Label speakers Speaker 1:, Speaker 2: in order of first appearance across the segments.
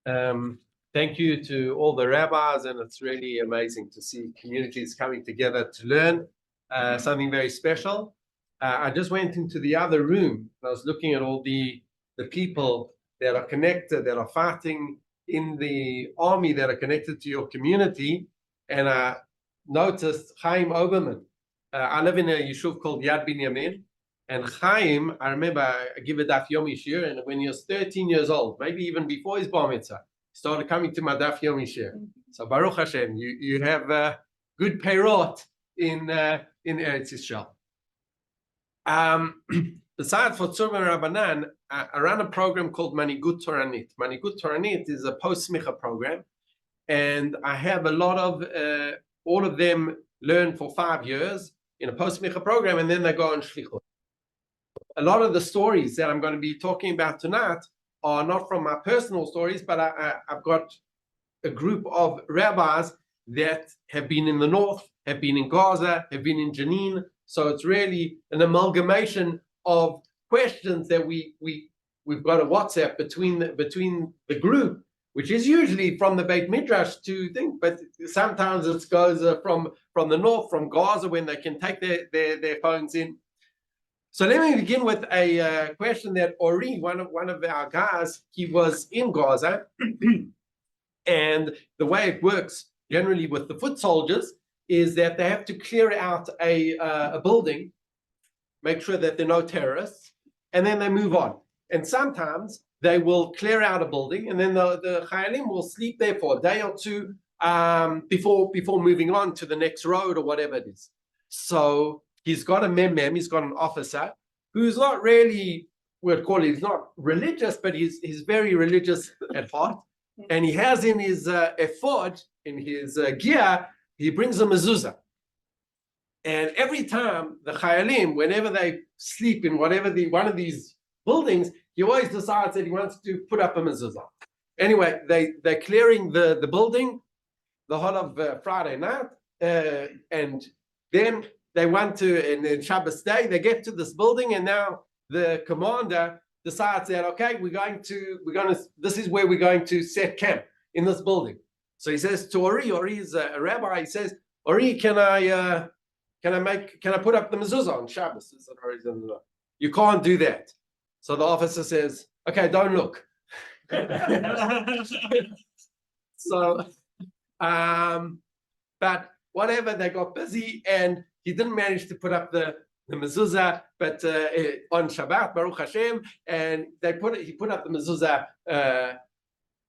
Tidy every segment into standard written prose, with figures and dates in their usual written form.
Speaker 1: Thank you to all the rabbis, and it's really amazing to see communities coming together to learn something very special. I just went into the other room. I was looking at all the people that are connected, that are fighting in the army, that are connected to your community, and I noticed Chaim Oberman. I live in a yeshuv called Yad Binyamin, and Chaim, I remember I give a daf yomi shir, and when he was 13 years old, maybe even before his bar mitzvah, he started coming to my daf yomi shir. So Baruch Hashem, you have good peirot in Eretz Yisrael. Besides for Tzurba M'Rabanan, I run a program called Manigut Toranit. Manigut Toranit is a post-smicha program, and I have a lot of all of them learn for 5 years in a post-smicha program, and then they go on shlichut. A lot of the stories that I'm going to be talking about tonight are not from my personal stories, but I've got a group of rabbis that have been in the north, have been in Gaza, have been in Jenin. So it's really an amalgamation of questions that we've got a WhatsApp between the group, which is usually from the Beit Midrash to think, but sometimes it goes from the north, from Gaza, when they can take their phones in. So let me begin with a question that Ori, one of our guys, he was in Gaza, and the way it works generally with the foot soldiers is that they have to clear out a building, make sure that there are no terrorists, and then they move on. And sometimes they will clear out a building, and then the Chayalim will sleep there for a day or two before moving on to the next road or whatever it is. So he's got a mem, he's got an officer who's not really, we'd call it, he's not religious, but he's very religious at heart. And he has in his ephod, in his gear, he brings a mezuzah. And every time the Chayalim, whenever they sleep in one of these buildings, he always decides that he wants to put up a mezuzah. Anyway, they're clearing the building the whole of Friday night, and then they want to, and then Shabbos day, they get to this building, and now the commander decides that, okay, this is where we're going to set camp, in this building. So he says to Ori is a rabbi, he says, Ori, can I put up the mezuzah on Shabbos? You can't do that. So the officer says, okay, don't look. So, but whatever, they got busy, and he didn't manage to put up the mezuzah, but on Shabbat, Baruch Hashem, and he put up the mezuzah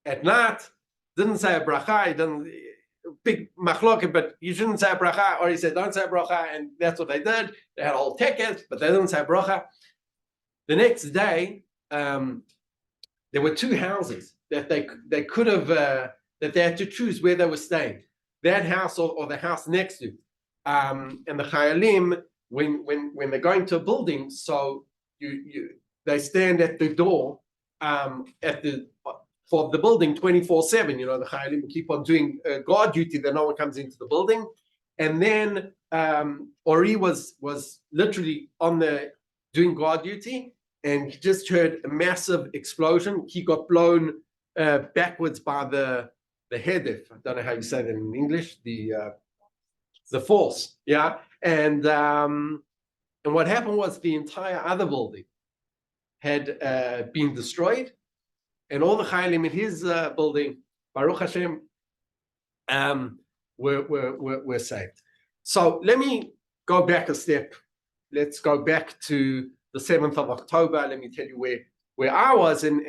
Speaker 1: at night. Didn't say a bracha. He didn't, big machloket, but you shouldn't say a bracha. Or he said, don't say a bracha, and that's what they did. They had a whole ticket, but they didn't say a bracha. The next day, there were 2 houses that they could have that they had to choose where they were staying. That house or the house next to. And the Chayalim, when they're going to a building, so they stand at the door for the building 24/7. You know, the Chayalim keep on doing guard duty that no one comes into the building. And then Ori was literally doing guard duty, and he just heard a massive explosion. He got blown backwards by the hedef. I don't know how you say that in English. The force, yeah. And what happened was the entire other building had been destroyed, and all the Chayalim in his building, Baruch Hashem, were saved. So let me go back a step. Let's go back to the 7th of October. Let me tell you where I was. And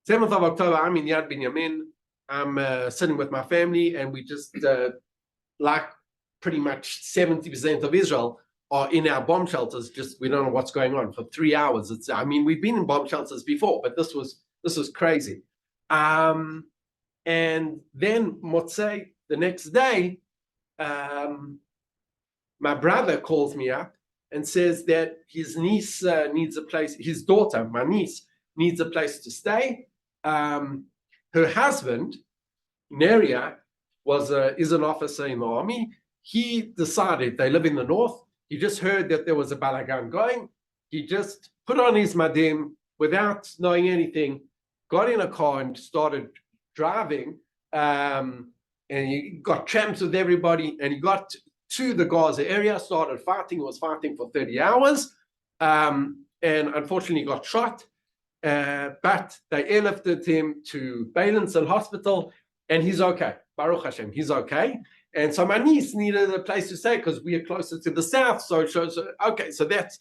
Speaker 1: 7th of October, I'm in Yad Binyamin. I'm sitting with my family, and we just, like pretty much 70% of Israel, are in our bomb shelters. Just, we don't know what's going on for 3 hours. We've been in bomb shelters before, but this was crazy. And then Motzei, the next day, my brother calls me up and says that his niece needs a place. His daughter, my niece, needs a place to stay. Her husband, Neria, is an officer in the army. He decided, they live in the north, he just heard that there was a balagan going. He just put on his madim without knowing anything, got in a car and started driving, and he got tramps with everybody, and he got to the Gaza area, started fighting, was fighting for 30 hours, and unfortunately got shot, but they airlifted him to Beilinson Hospital, and he's okay. Baruch Hashem, he's okay. And so my niece needed a place to stay because we are closer to the south, so okay, so that's,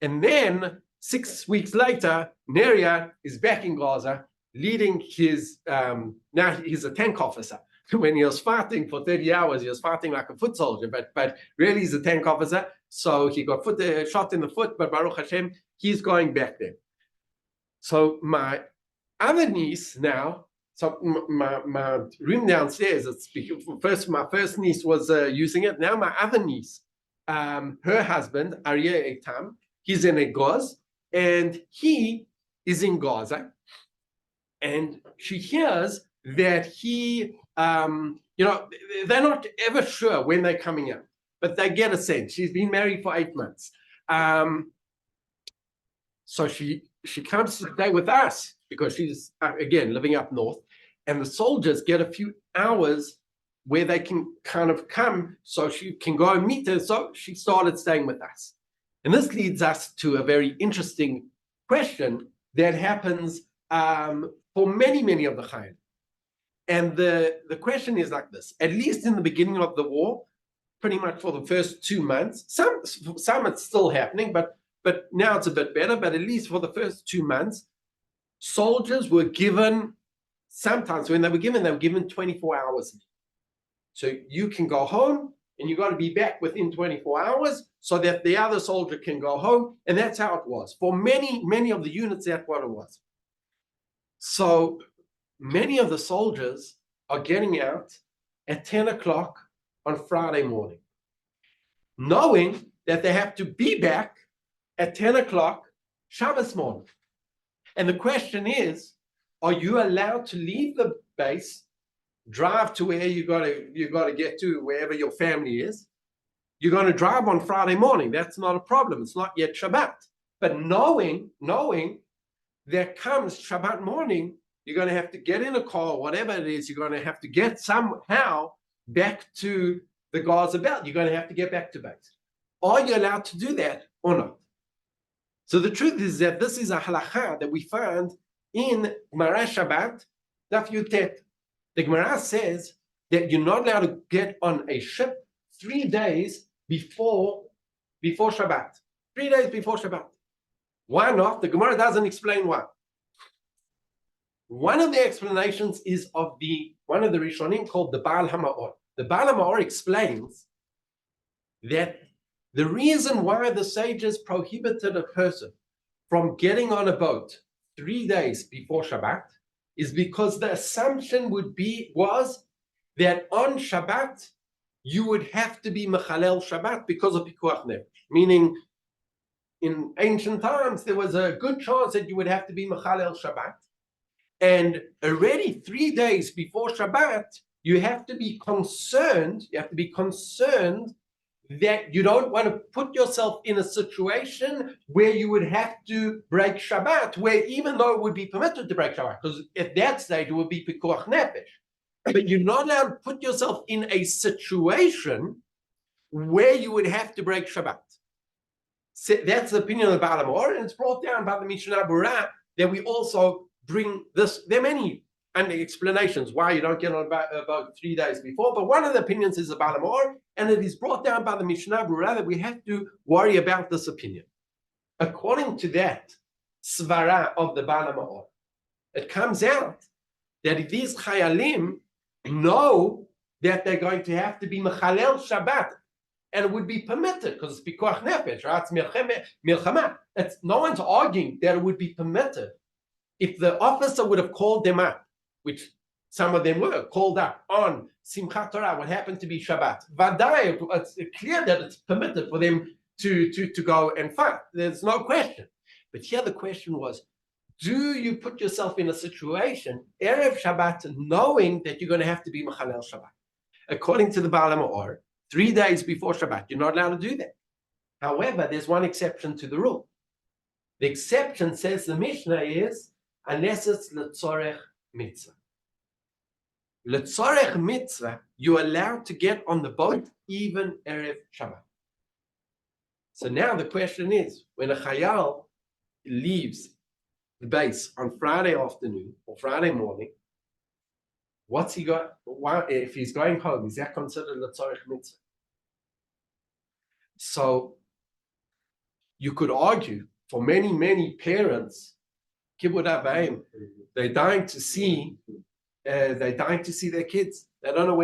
Speaker 1: and then 6 weeks later, Neria is back in Gaza, leading his, now he's a tank officer. When he was fighting for 30 hours, he was fighting like a foot soldier, but really he's a tank officer. So he got shot in the foot, but Baruch Hashem, he's going back there. So my other niece now, so my room downstairs, my first niece was using it. Now my other niece, her husband, Aryeh Eitam, he's in Egoz, and he is in Gaza. And she hears that he, they're not ever sure when they're coming out, but they get a sense. She's been married for 8 months. So she comes to stay with us because she's, again, living up north. And the soldiers get a few hours where they can kind of come so she can go and meet her. So she started staying with us. And this leads us to a very interesting question that happens for many of the Chaim. And the question is like this: at least in the beginning of the war, pretty much for the first 2 months, some it's still happening, but now it's a bit better, but at least for the first 2 months, soldiers were given, sometimes when they were given 24 hours. So you can go home and you got to be back within 24 hours so that the other soldier can go home. And that's how it was. For many of the units, that's what it was. So many of the soldiers are getting out at 10 o'clock on Friday morning, knowing that they have to be back at 10 o'clock Shabbos morning. And the question is, are you allowed to leave the base, drive to where you gotta get to, wherever your family is? You're going to drive on Friday morning. That's not a problem. It's not yet Shabbat. But knowing there comes Shabbat morning, you're going to have to get in a car, whatever it is, you're going to have to get somehow back to the Gaza belt. You're going to have to get back to base. Are you allowed to do that or not? So the truth is that this is a halacha that we find in Gemara Shabbat, Daf Yutet. The Gemara says that you're not allowed to get on a ship 3 days before Shabbat. 3 days before Shabbat. Why not? The Gemara doesn't explain why. One of the explanations is of one of the Rishonim called the Baal HaMaor. The Baal HaMaor explains that the reason why the sages prohibited a person from getting on a boat 3 days before Shabbat is because the assumption was that on Shabbat you would have to be Mechalel Shabbat because of Pikuach Nefesh. Meaning, in ancient times, there was a good chance that you would have to be Mechalel Shabbat. And already 3 days before Shabbat, you have to be concerned that you don't want to put yourself in a situation where you would have to break Shabbat, where even though it would be permitted to break Shabbat, because at that stage it would be Pikuach Nefesh. But you're not allowed to put yourself in a situation where you would have to break Shabbat. So that's the opinion of the Baal HaMaor, and it's brought down by the Mishnah Berurah that we also bring this. There are many explanations why you don't get on about 3 days before, but one of the opinions is the Baal HaMaor, and it is brought down by the Mishnah Berurah that we have to worry about this opinion. According to that svara of the Baal HaMaor, it comes out that if these chayalim know that they're going to have to be mechalel Shabbat, and it would be permitted because it's pikuach nefesh, right? It's milchama. No one's arguing that it would be permitted if the officer would have called them up, which some of them were called up on Simchat Torah, what happened to be Shabbat. Vadai, it's clear that it's permitted for them to go and fight. There's no question. But here the question was, do you put yourself in a situation, Erev Shabbat, knowing that you're going to have to be Mechalel Shabbat? According to the Baal HaMaor, 3 days before Shabbat, you're not allowed to do that. However, there's one exception to the rule. The exception, says the Mishnah, is unless it's letzorech mitzvah. Letzorech mitzvah, you're allowed to get on the boat even Erev Shabbat. So now the question is, when a chayal leaves the base on Friday afternoon or Friday morning, what's he got? If he's going home, is that considered letzorech mitzvah? So you could argue for many parents, kibbud abayim, they're dying to see their kids. They don't know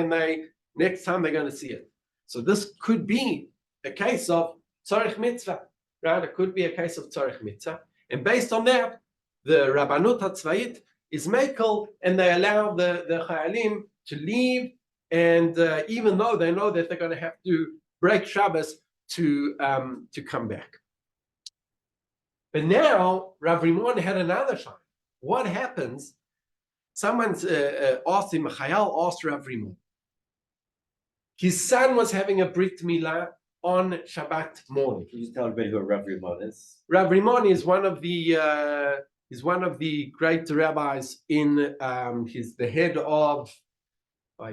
Speaker 1: next time they're going to see it. So this could be a case of tzorech mitzvah, right? It could be a case of tzorech mitzvah. And based on that, the Rabbanut HaTzvayit is mekel, and they allow the chayalim to leave, and even though they know that they're going to have to break Shabbos to come back. But now Rav Rimon had another shine. What happens? Someone's asked him, a chayal asked Rav Rimon. His son was having a brit milah on Shabbat morning.
Speaker 2: Can you just tell everybody who Rav Rimon is?
Speaker 1: Rav Rimon is one of the great rabbis in he's the head of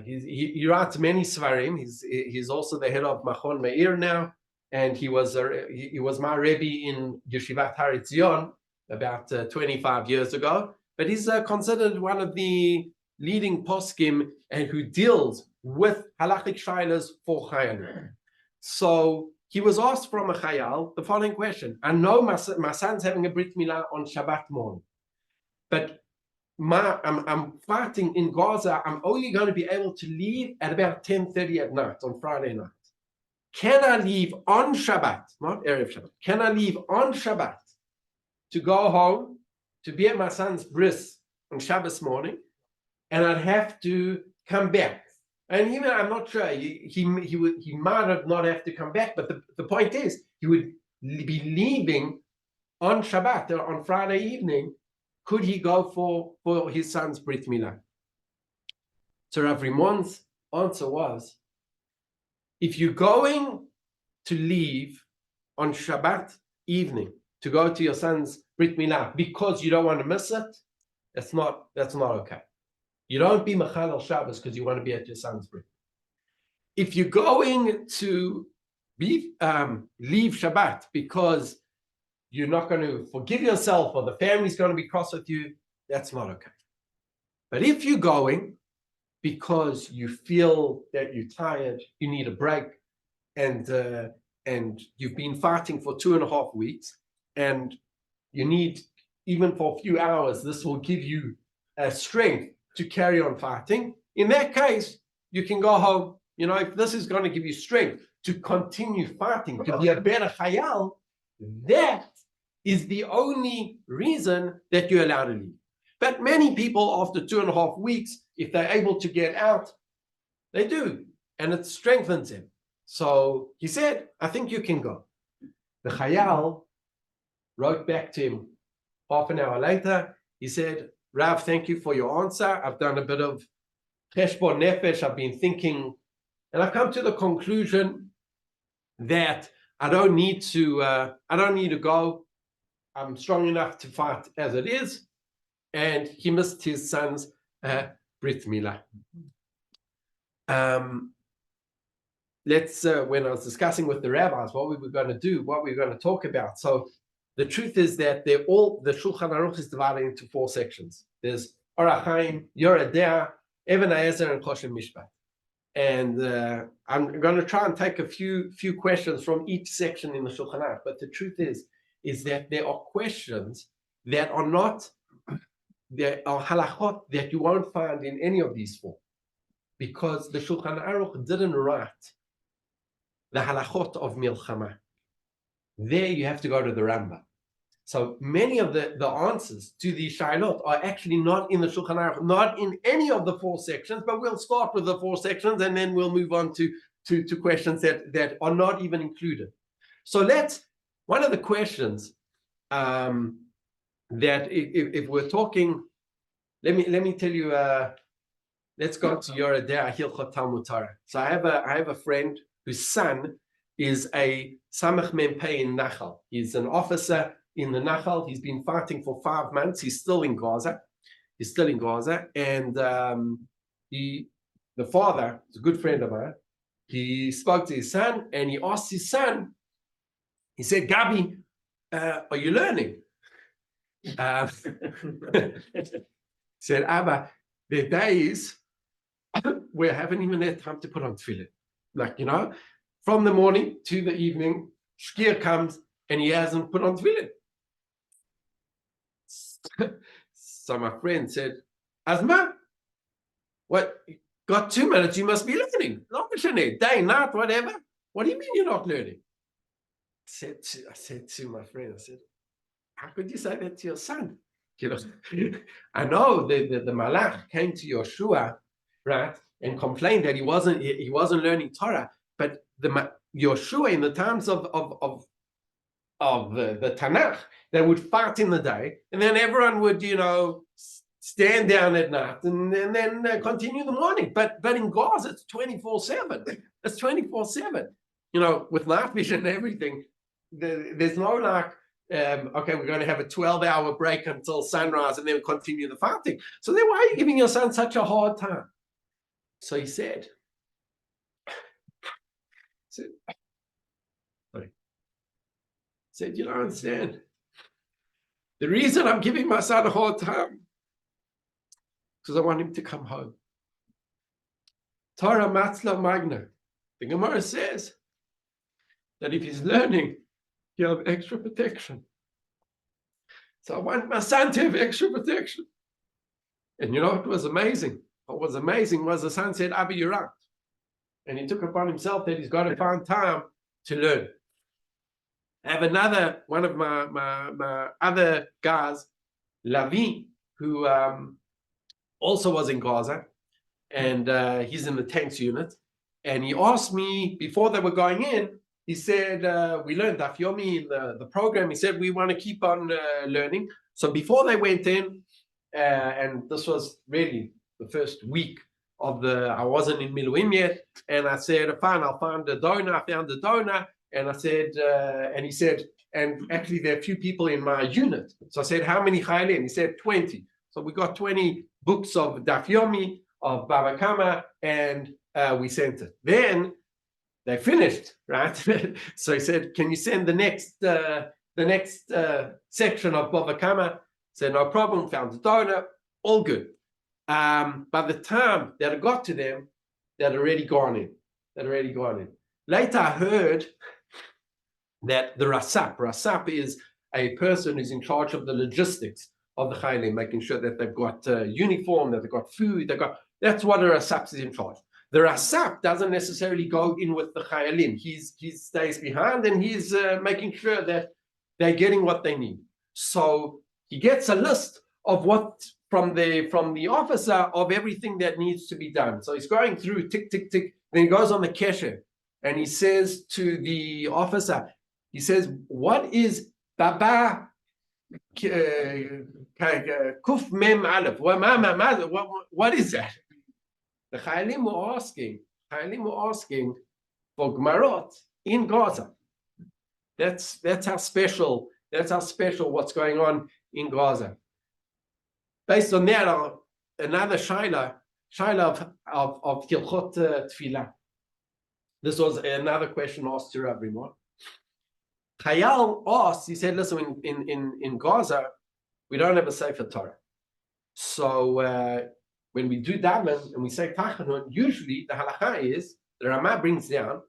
Speaker 1: he writes many svarim. He's also the head of Machon Meir now, and he was my Rebbe in Yeshivat Har Etzion about 25 years ago. But he's considered one of the leading poskim and who deals with halachic shaylas for chayalim. So he was asked from a chayal the following question: I know my son's having a brit milah on Shabbat morning, but I'm fighting in Gaza. I'm only going to be able to leave at about 10:30 at night on Friday night. Can I leave on Shabbat, not Erev Shabbat? Can I leave on Shabbat to go home to be at my son's bris on Shabbos morning, and I'd have to come back? And even I'm not sure he might have not have to come back, but the point is he would be leaving on Shabbat or on Friday evening. Could he go for his son's brit milah? So Rav Rimon's answer was, if you're going to leave on Shabbat evening to go to your son's brit milah because you don't want to miss it, that's not okay. You don't be machal Shabbos because you want to be at your son's brit. If you're going to leave Shabbat because you're not going to forgive yourself or the family's going to be cross with you, that's not okay. But if you're going because you feel that you're tired, you need a break, and you've been fighting for 2.5 weeks, and you need, even for a few hours, this will give you strength to carry on fighting. In that case, you can go home. You know, if this is going to give you strength to continue fighting, to be a better chayal, that is the only reason that you're allowed to leave. But many people, after 2.5 weeks, if they're able to get out, they do, and it strengthens them. So he said, I think you can go. The chayal wrote back to him half an hour later. He said, Rav, thank you for your answer. I've done a bit of cheshbon nefesh. I've been thinking, and I've come to the conclusion that I don't need to go. I'm strong enough to fight as it is. And he missed his son's brit milah. When I was discussing with the rabbis what we were going to do, what we were going to talk about. So the truth is that the Shulchan Aruch is divided into 4 sections. There's Orach Chaim, Yoreh De'ah, Even HaEzer, and Choshen Mishpat. And I'm going to try and take a few questions from each section in the Shulchan Aruch. But the truth is that there are questions that are not, there are halachot that you won't find in any of these 4. Because the Shulchan Aruch didn't write the halachot of Milchama. There you have to go to the Rambam. So many of the answers to these shailot are actually not in the Shulchan Aruch, not in any of the 4 sections, but we'll start with the 4 sections and then we'll move on to questions that are not even included. So one of the questions that if we're talking, let me tell you, let's go to Yoreh De'ah Hilchot Talmud Torah. So I have a friend whose son is a Samech Mempei in Nachal. He's an officer in the Nachal. He's been fighting for 5 months. He's still in Gaza. And the father is a good friend of mine. He spoke to his son and he asked his son, he said, Gabi, are you learning? Said, Abba, there are days where I haven't even had time to put on tefillin. Like, from the morning to the evening, Shkir comes and he hasn't put on tefillin. So my friend said, Asma, what, got 2 minutes, you must be learning. Day, night, whatever. What do you mean you're not learning? I said to my friend, I said, how could you say that to your son? I know the Malach came to Yoshua, right, and complained that he wasn't learning Torah, but the Yoshua in the times of the Tanakh, they would fight in the day, and then everyone would, stand down at night and then continue the morning. But in Gaza, it's 24/7. It's 24/7. With night vision and everything, there's no like, okay, we're going to have a 12-hour break until sunrise and then continue the fighting. So then why are you giving your son such a hard time? So he said, you don't understand. The reason I'm giving my son a hard time because I want him to come home. Torah Matzla Magna. The Gemara says that if he's learning, he'll have extra protection. So I want my son to have extra protection. And what was amazing? What was amazing was the son said, Abba, you're right. And he took upon himself that he's got to find time to learn. I have one of my other guys, Lavi, who also was in Gaza, and he's in the tanks unit. And he asked me before they were going in, he said, we learned Daf Yomi in the program. He said, we want to keep on learning. So before they went in, and this was really the first week I wasn't in Miluim yet, and I said, fine, I'll find a donor. I found a donor, and I said, and he said, and actually there are a few people in my unit. So I said, how many Chayalim? He said, 20. So we got 20 books of Daf Yomi, of Baba Kama, and we sent it. Then they finished, right? So he said, can you send the next section of Baba Kama? Said, no problem, found the donor, all good. By the time that I got to them, they'd already gone in. Later I heard that the Rasap is a person who's in charge of the logistics of the Chayalim, making sure that they've got uniform, that they've got food, that's what a Rasap is in charge. The Rasap doesn't necessarily go in with the Chayalim. He stays behind and he's making sure that they're getting what they need. So he gets a list of what from the officer of everything that needs to be done. So he's going through tick, tick, tick. Then he goes on the kesher and he says to the officer, he says, what is Baba Kuf Mem Aleph? What is that? The Chayalim were asking for Gmarot in Gaza. That's how special what's going on in Gaza. Based on that, another shaila of Hilchot Tefillah. This was another question asked to Rabbi Doron. Chayal asked, he said, listen, in Gaza, we don't have a Sefer Torah. So when we do daven and we say Tachanun, usually the halacha is, the Rama brings down,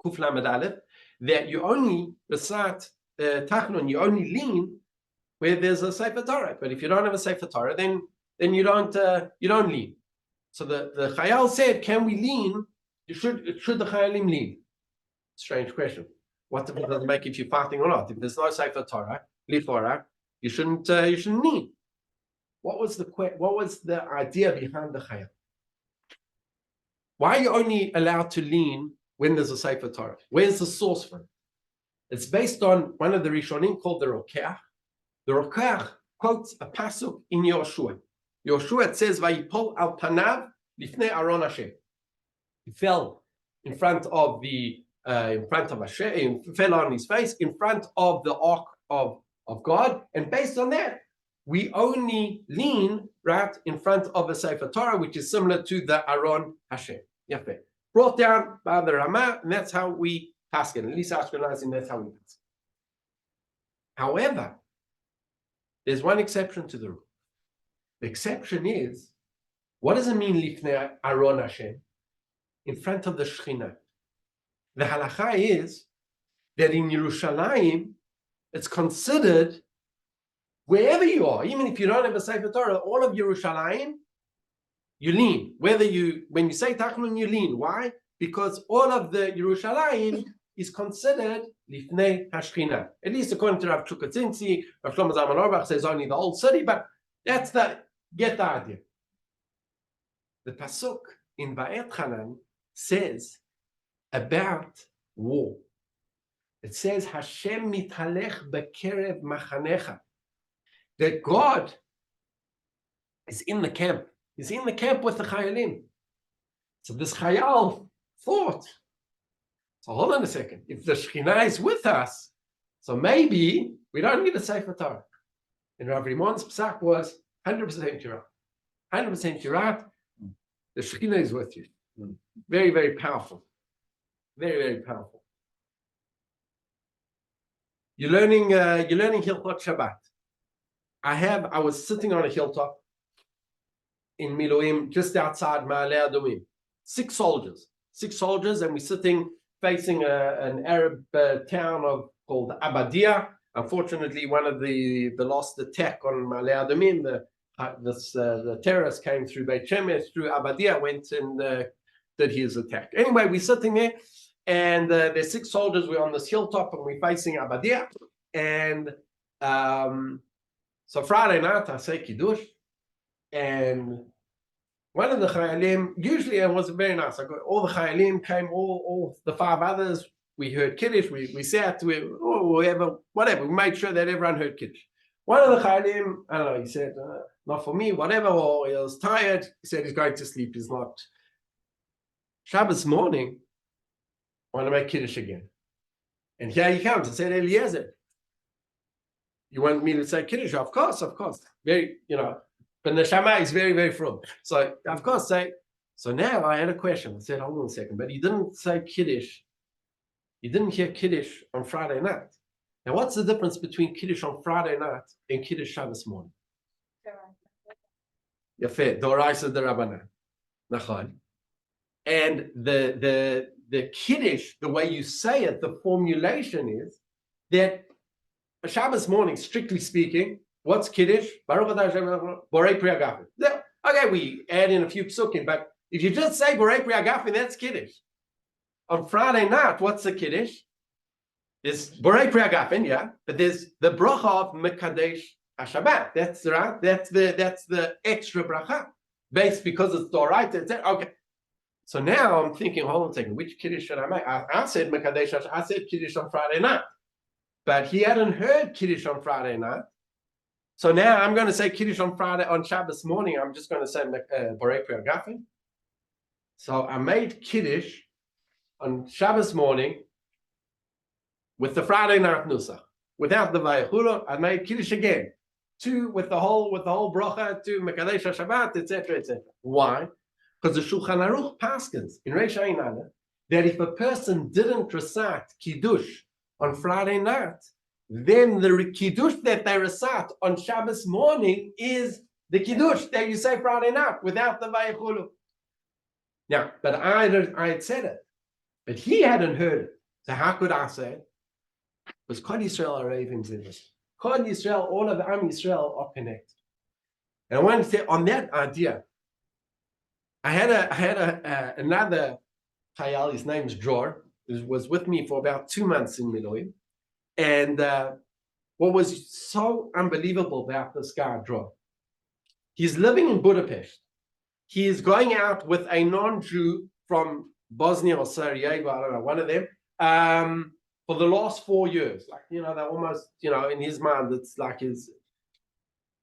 Speaker 1: Kuf Lamed Aleph, that you only recite Tachanun, you only lean where there's a Sefer Torah. But if you don't have a Sefer Torah, then you don't lean. So the Chayal said, can we lean? Should the Chayalim lean? Strange question. What difference does it make if you're fighting or not? If there's no Sefer Torah, Lifora, you shouldn't lean. What was the idea behind the Chayal? Why are you only allowed to lean when there's a Sefer Torah? Where's the source for it? It's based on one of the Rishonim called the Rokeach. The Rokeach quotes a pasuk in Yoshua. Yoshua, it says, "Vayipol al panav lifnei Aron Hashem." He fell in front of Hashem, fell on his face in front of the ark of God, and based on that, we only lean right in front of a Sefer Torah, which is similar to the Aron Hashem. Yafeh. Brought down by the Ramah, and that's how we pass it. At least Ashkenazim, that's how we pass it. However, there's one exception to the rule. The exception is, what does it mean lifnei Aron Hashem? In front of the Shekhinah. The halacha is that in Yerushalayim, it's considered wherever you are, even if you don't have a Sefer Torah, all of Yerushalayim, you lean. When you say Tachnun, you lean. Why? Because all of the Yerushalayim is considered Lifnei Hashchina. At least according to Rav Chukatzinsi, Rav Shlomo Zalman Auerbach says only the old city, but get the idea. The Pasuk in Va'et Hanan says about war. It says, Hashem mithalech bekerev machanecha. That God is in the camp. He's in the camp with the Chayalim. So this Chayal thought, so hold on a second. If the Shekhinah is with us, so maybe we don't need a Sefer Torah. And Rav Rimon's psak was 100% you're right. 100% you're right. The Shekhinah is with you. Very, very powerful. Very, very powerful. You're learning Hilchot Shabbat. I was sitting on a hilltop in Miluim, just outside Ma'aleh Adumim. Six soldiers, and we're sitting facing an Arab town called Abadia. Unfortunately, one of the last attack on Ma'aleh Adumim, the terrorists came through Beit Shemesh, through Abadia, went and did his attack. Anyway, we're sitting there, and there's six soldiers. We're on this hilltop, and we're facing Abadia. And so Friday night, I say Kiddush, and one of the Chayalim, usually it was very nice. All the Chayalim came, all the five others, we heard Kiddush, we sat, whatever, we made sure that everyone heard Kiddush. One of the Chayalim, I don't know, he said, not for me, whatever, or he was tired, he said he's going to sleep, he's not. Shabbos morning, I want to make Kiddush again. And here he comes and said, Eliezer, you want me to say Kiddush? Of course. Very, but Neshama is very, very from. So, of course, so now I had a question. I said, hold on a second, but he didn't say Kiddush. He didn't hear Kiddush on Friday night. Now, what's the difference between Kiddush on Friday night and Kiddush Shabbos morning? Yafeh, Doraisa de Rabbanan. Nachon. And the Kiddush, the way you say it, the formulation is that Shabbos morning, strictly speaking, what's Kiddush? Baruch Atah Hashem Borei Pri Hagafin. Okay, we add in a few psukim, but if you just say Borei Pri Hagafin, that's Kiddush. On Friday night, what's the Kiddush? There's Borei Pri Hagafin, yeah, but there's the bracha of Mekadesh HaShabbat. That's right. That's the extra bracha, based because it's Doraita. Okay. So now I'm thinking, hold on a second, which Kiddush should I make? I said Mekadesh HaShabbat. I said Kiddush on Friday night. But he hadn't heard Kiddush on Friday night. So now I'm going to say Kiddush on Shabbos morning. I'm just going to say Borei Pri Hagafin. So I made Kiddush on Shabbos morning with the Friday night nusach. Without the Vayichulu, I made Kiddush again. With the whole bracha, to Mekadesh HaShabbat, etc., etc. Why? Because the Shulchan Aruch paskins in Reish Ayin Aleph that if a person didn't recite Kiddush on Friday night, then the Kiddush that they recite on Shabbos morning is the Kiddush that you say Friday night without the Vayichulu. Now, but I had said it, but he hadn't heard it. So how could I say it? Because Kol Yisrael are raving Zivas. Kol Yisrael, all of Am Yisrael are connected. And I want to say on that idea, I had another Chayal, his name's Dror, who was with me for about 2 months in Miluim. And what was so unbelievable about this guy, Dror, he's living in Budapest. He is going out with a non-Jew from Bosnia or Sarajevo, I don't know, one of them, for the last 4 years. Like, they're almost, in his mind, it's like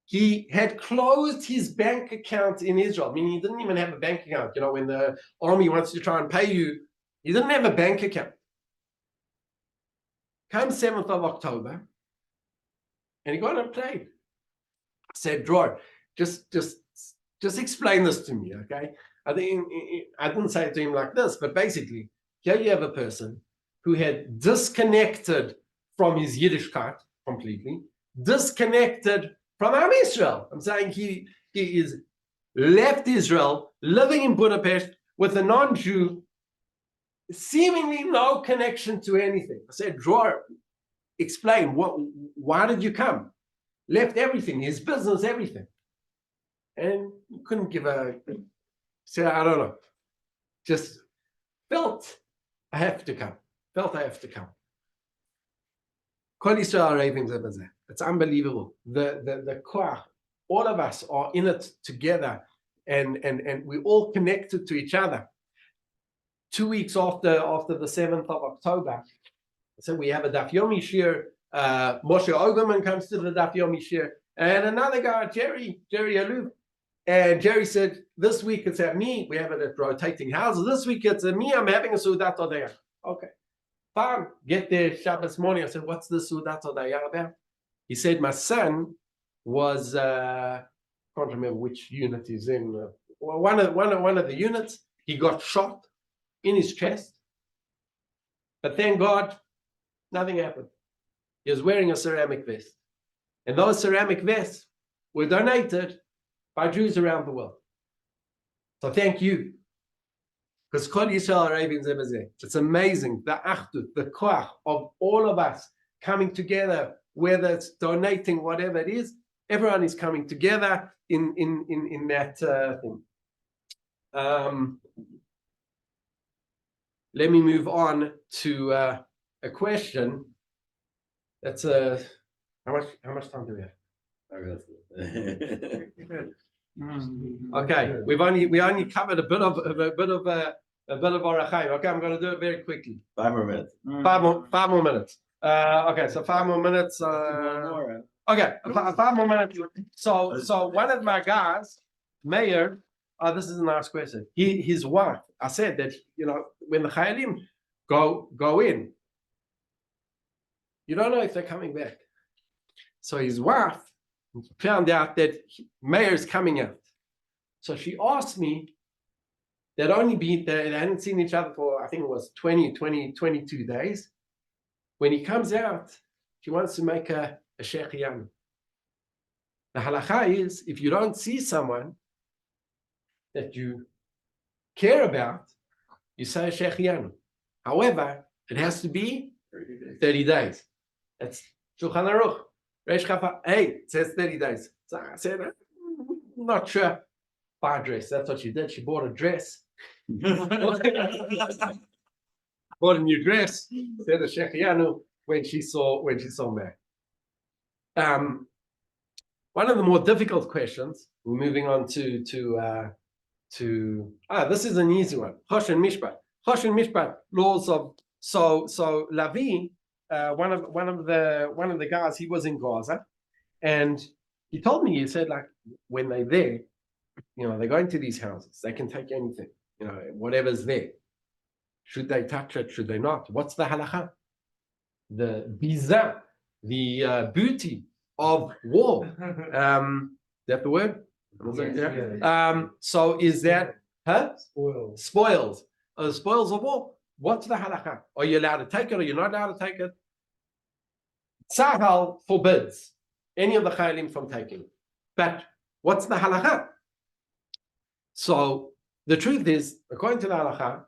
Speaker 1: he had closed his bank account in Israel. I mean, he didn't even have a bank account. When the army wants to try and pay you, he didn't have a bank account. Come 7th of October, And he got on a plane. I said, Dror, just explain this to me, okay? I didn't say it to him like this, but basically, here you have a person who had disconnected from his Yiddishkeit completely, disconnected from Am Israel. I'm saying he is left Israel, living in Budapest with a non-Jew, seemingly no connection to anything. I said, Dror, explain, why did you come? Left everything, his business, everything. And couldn't give said, I don't know. Just felt I have to come. Kol Yisrael raving zeh. It's unbelievable. The koach, all of us are in it together, and we all connected to each other. 2 weeks after the 7th of October, so we have a Daf Yomi Shir. Moshe Ogerman comes to the Daf Yomi Shir, and another guy, Jerry Aluf. And Jerry said, this week it's at me. We have it at rotating houses. This week it's at me. I'm having a Sudat Odaya. Okay, fine. Get there Shabbos morning. I said, what's the Sudat Odaya about? He said, my son was, can't remember which unit he's in. One of the units, he got shot in his chest. But thank God, nothing happened. He was wearing a ceramic vest. And those ceramic vests were donated by Jews around the world. So thank you. Because Kol Yisrael Ravim Zeh B'Zeh. It's amazing, the achdut, the koach of all of us coming together, whether it's donating, whatever it is, everyone is coming together in that thing. Let me move on to a question. That's how much time do we have? Okay, we only covered a bit of Orachaim. Okay, I'm going to do it very quickly.
Speaker 2: 5 more minutes.
Speaker 1: Five more minutes. Okay, so 5 more minutes. Okay, 5 more minutes. So one of my guys, Mayor. Oh, this is a nice question. His wife. I said that when the Chayalim go in, you don't know if they're coming back. So his wife found out that Mayor is coming out. So she asked me, they hadn't seen each other for, I think it was 22 days. When he comes out, she wants to make a shechianu. The halacha is, if you don't see someone that you care about, you say a shechianu. However, it has to be 30 days. That's Shulchan Aruch. Hey, it says 30 days. So I said, I'm not sure. Buy a dress. That's what she did. She bought a dress. Bought a new dress. Said a shechianu when she saw me. One of the more difficult questions. We're moving on to this is an easy one. Choshen Mishpat. Laws of so Lavi. One of the guys, he was in Gaza, and he told me, he said, like, when they're there, they go into these houses, they can take anything, whatever's there. Should they touch it? Should they not? What's the halacha? The biza, the booty of war. Is that the word? Yeah. So is that spoils? The spoils of war. What's the halacha? Are you allowed to take it or you're not allowed to take it? Tzahal forbids any of the chayalim from taking it. But what's the halacha? So the truth is, according to the halacha,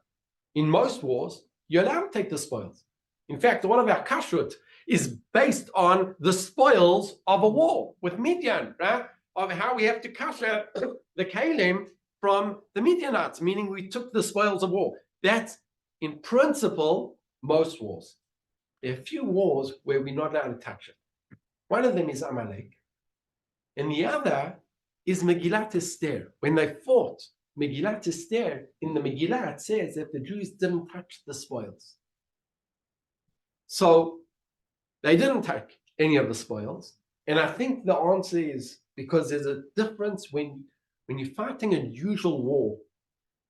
Speaker 1: in most wars, you're allowed to take the spoils. In fact, all of our kashrut is based on the spoils of a war with Midian, right? Of how we have to kasher the kalim from the Midianites, meaning we took the spoils of war. That's in principle, most wars. There are a few wars where we're not allowed to touch it. One of them is Amalek. And the other is Megillat Esther. When they fought Megillat Esther, in the Megillah it says that the Jews didn't touch the spoils. So they didn't take any of the spoils. And I think the answer is because there's a difference when you're fighting a usual war.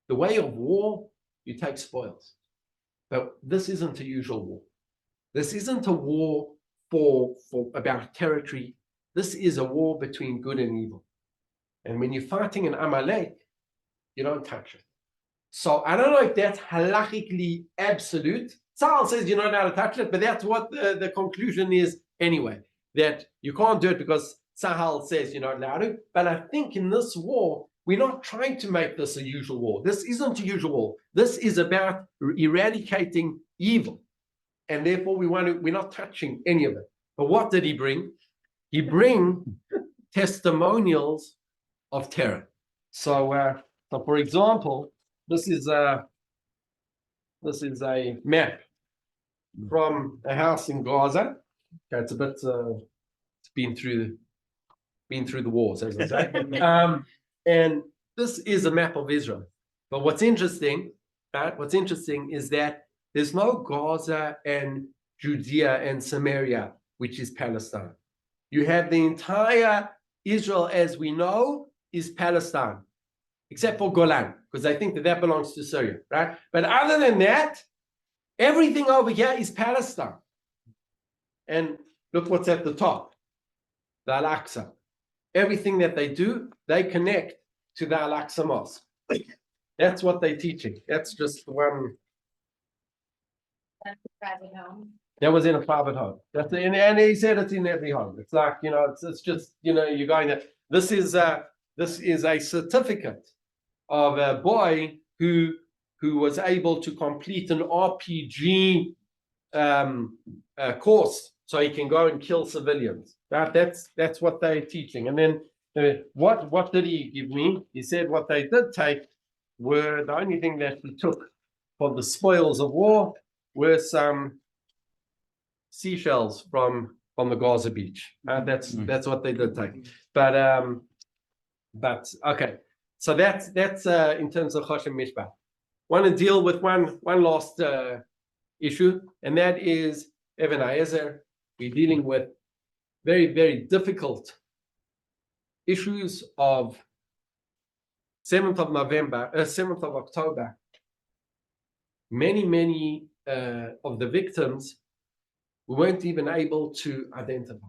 Speaker 1: The way of war, you take spoils. But this isn't a usual war. This isn't a war for about territory. this is a war between good and evil. And when you're fighting an Amalek, you don't touch it. So I don't know if that's halachically absolute. Tzahal says you're not allowed to touch it, but that's what the conclusion is anyway, that you can't do it because Tzahal says you're not allowed to. But I think in this war, we're not trying to make this a usual war. This isn't a usual war. This is about eradicating evil. And therefore, we're not touching any of it. But what did he bring? He bring testimonials of terror. So for example, this is a map from a house in Gaza. Okay, it's a bit it's been through the wars, as I say. And this is a map of Israel. But what's interesting, right? What's interesting is that there's no Gaza and Judea and Samaria, which is Palestine. You have the entire Israel as we know is Palestine, except for Golan, because I think that belongs to Syria, right? But other than that, everything over here is Palestine. And look what's at the top, the Al-Aqsa. Everything that they do, they connect to the Al-Aqsa Mosque. That's what they're teaching. That's just one.
Speaker 3: That's a private home.
Speaker 1: That was in a private home. And he said it's in every home. It's like, it's just, you're going there. This is a certificate of a boy who was able to complete an RPG course so he can go and kill civilians. That's what they're teaching. And then what did he give me? He said what they did take were the only thing that he took for the spoils of war were some seashells from the Gaza beach. That's what they did take. But okay. So that's in terms of Choshen Mishpat. Want to deal with one last issue, and that is Even HaEzer. We're dealing with very, very difficult issues of 7th of October. Many of the victims we weren't even able to identify.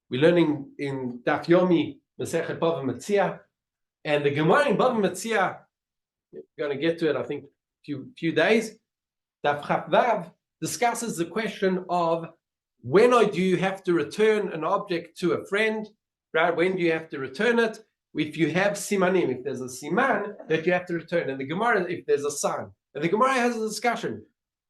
Speaker 1: We're learning in Daf Yomi, Masechet Bava Metzia, and the Gemara in Bava Metzia, we're going to get to it, I think, few days. Daf Chaf Vav discusses the question of when do you have to return an object to a friend, right? When do you have to return it? If you have simanim, if there's a siman that you have to return, and the Gemara, if there's a sign, and the Gemara has a discussion.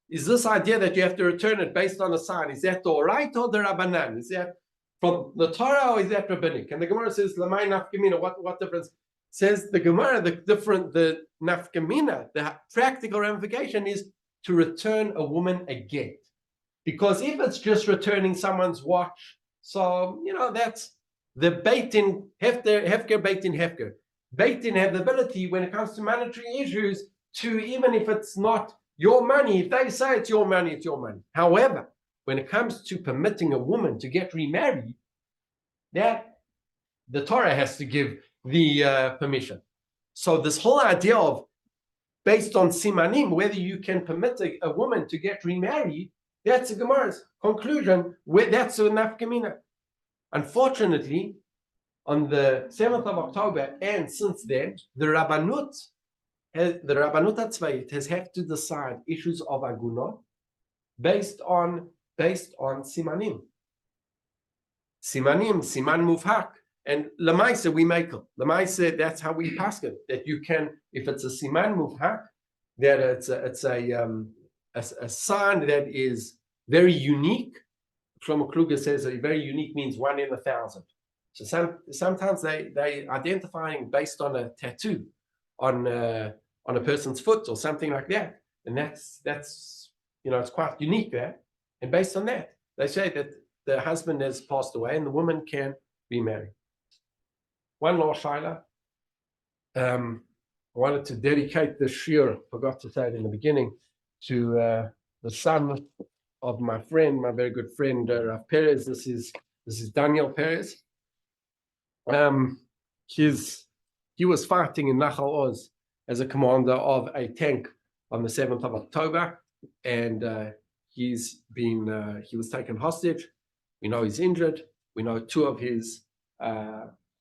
Speaker 1: Is this idea that you have to return it based on a sign, is that the right or the Rabbanan? Is that from the Torah or is that rabbinic? And the Gemara says, Lamai nafkamina, what difference? Says the Gemara, the nafkamina, the practical ramification is to return a woman a get. Because if it's just returning someone's watch, so, that's the beit in hefker, beit in hefker. Beit in have the ability when it comes to monetary issues to, even if it's not your money, if they say it's your money, it's your money. However, when it comes to permitting a woman to get remarried, that the Torah has to give the permission. So this whole idea of based on simanim, whether you can permit a woman to get remarried, that's the Gemara's conclusion. That's a nafkamina. Unfortunately, on the 7th of October and since then, the Rabbanut Hatzvayit has had to decide issues of agunot based on simanim. Siman muvhak. And lemaisa we make it. Lemaisa, that's how we pass it. That you can, if it's a siman muvhak, that it's a sign that is very unique. Shlomo Kluger says that very unique means 1 in 1,000. So sometimes they identifying based on a tattoo on a person's foot or something like that, and that's it's quite unique there. And based on that, they say that the husband has passed away and the woman can be married. One last shaila. I wanted to dedicate this shir, forgot to say it in the beginning, to the son of my friend, my very good friend Rav Perez. This is Daniel Perez. He was fighting in Nachal Oz as a commander of a tank on the 7th of October, and he was taken hostage. We know he's injured. We know two of his,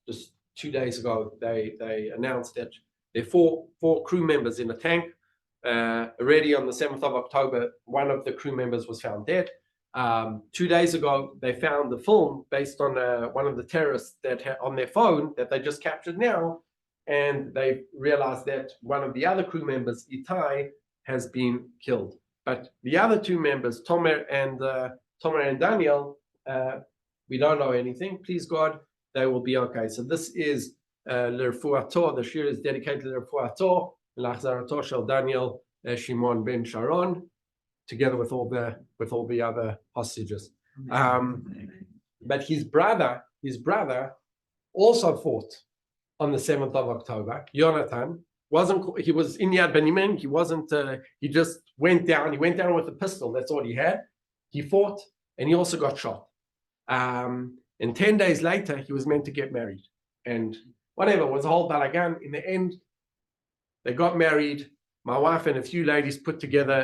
Speaker 1: just 2 days ago, they announced that there are four crew members in a tank. Already on the 7th of October, one of the crew members was found dead. 2 days ago, they found the film based on one of the terrorists that had on their phone that they just captured now, and they realized that one of the other crew members, Itai, has been killed. But the other two members, Tomer and Daniel, we don't know anything. Please God, they will be okay. So this is L'Refuato. The shir is dedicated to L'Refuato, L'Achzarato Shel Daniel Shimon ben Sharon, together with all the other hostages. But his brother also fought on the 7th of October. Jonathan he was in Yad Benjamin. He wasn't. He just went down. He went down with a pistol. That's all he had. He fought, and he also got shot. And 10 days later, he was meant to get married. And whatever, it was a whole balagan. In the end, they got married. My wife and a few ladies put together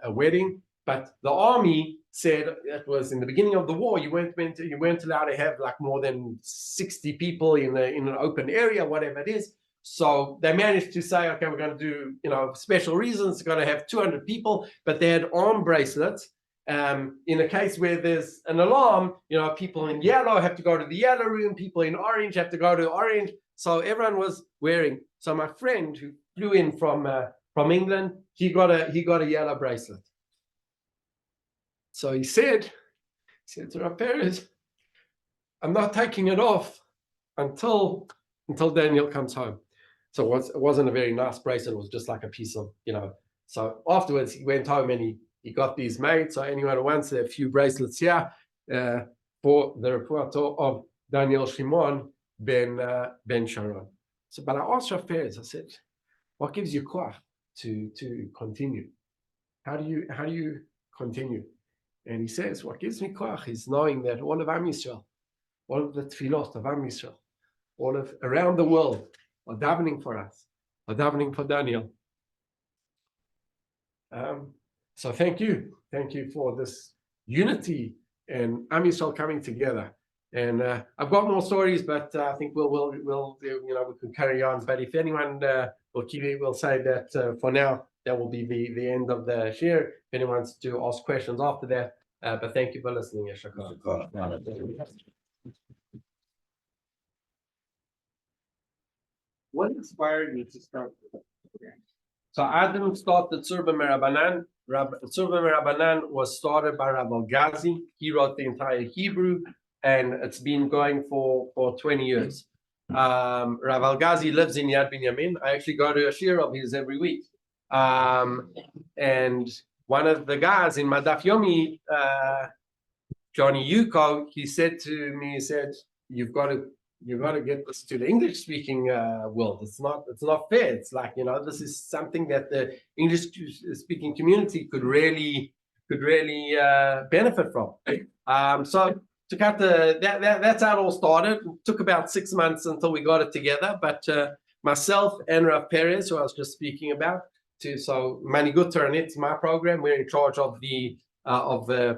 Speaker 1: a wedding. But the army said it was in the beginning of the war. You weren't allowed to have like more than 60 people in an open area, whatever it is. So they managed to say, okay, we're going to do, special reasons. We're going to have 200 people, but they had arm bracelets. In a case where there's an alarm, people in yellow have to go to the yellow room. People in orange have to go to orange. So everyone was wearing. So my friend who flew in from England, he got a yellow bracelet. So he said to Rav Perez, I'm not taking it off until Daniel comes home. So it wasn't a very nice bracelet. It was just like a piece of, So afterwards, he went home and he got these made. So anyone who wants a few bracelets here for the refuato of Daniel Shimon ben Sharon. So, but I asked Rav Perez, I said, what gives you koach to continue? How do you continue? And he says, what gives me koach is knowing that all of Am Yisrael, all of the tefillot of Am Yisrael, all of around the world are davening for us, are davening for Daniel. So thank you for this unity and Am Yisrael coming together. And I've got more stories, but I think we'll we can carry on. But if anyone will say that for now that will be the end of the shir. If anyone wants to ask questions after that, but thank you for listening.
Speaker 3: What inspired you to start the program?
Speaker 1: So I didn't start the Tzurba M'Rabanan. Tzurba M'Rabanan was started by Rabbi Ghazi. He wrote the entire Hebrew, and it's been going for 20 years. Rabbi Ghazi lives in Yad Binyamin. I actually go to a shir of his every week. And one of the guys in Madaf Yomi, Johnny Yuko, he said to me, you've got to get this to the English speaking world. It's not fair. It's like, this is something that the English speaking community could really benefit from. So to cut that's how it all started. It took about 6 months until we got it together. But myself and Rav Perez, who I was just speaking about, so Manigut Toranit, my program, we're in charge of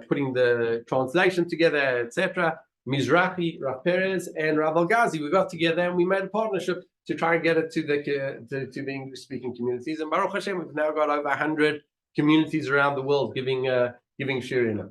Speaker 1: putting the translation together, etc. Mizrahi, Rav Perez, and Rav Ghazi, we got together and we made a partnership to try and get it to the English-speaking communities. And Baruch Hashem, we've now got over 100 communities around the world giving shiurim.